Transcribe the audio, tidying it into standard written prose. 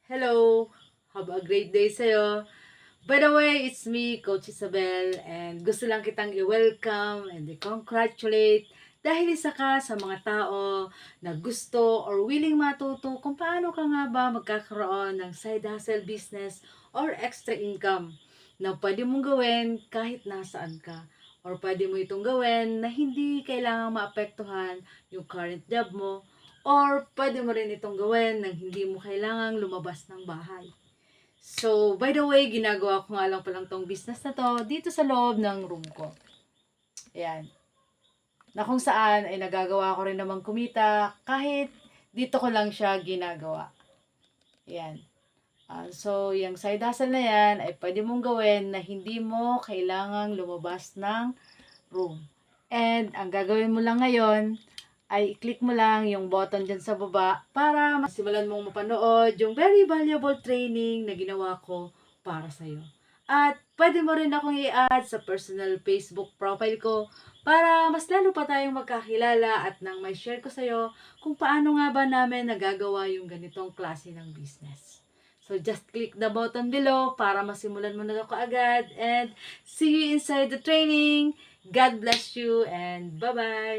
Hello! Have a great day sa'yo. By the way, it's me, Coach Isabel, and gusto lang kitang i-welcome and i-congratulate dahil isa ka sa mga tao na gusto or willing matuto kung paano ka nga ba magkakaroon ng side hustle business or extra income na pwede mong gawin kahit nasaan ka. Or pwede mo itong gawin na hindi kailangang maapektuhan yung current job mo. Or pwede mo rin itong gawin nang hindi mo kailangang lumabas ng bahay. So, by the way, ginagawa ko nga lang palang tong business na to dito sa loob ng room ko. Ayan. Na kung saan ay nagagawa ko rin namang kumita kahit dito ko lang siya ginagawa. Ayan. So, yung side hustle na yan ay pwede mong gawin na hindi mo kailangang lumabas ng room. And ang gagawin mo lang ngayon ay i-click mo lang yung button dyan sa baba para masimulan mong mapanood yung very valuable training na ginawa ko para sa'yo. At pwede mo rin akong i-add sa personal Facebook profile ko para mas lalo pa tayong magkakilala at nang may share ko sa'yo kung paano nga ba namin nagagawa yung ganitong klase ng business. So just click the button below para masimulan mo na ito kaagad and see you inside the training. God bless you and bye-bye!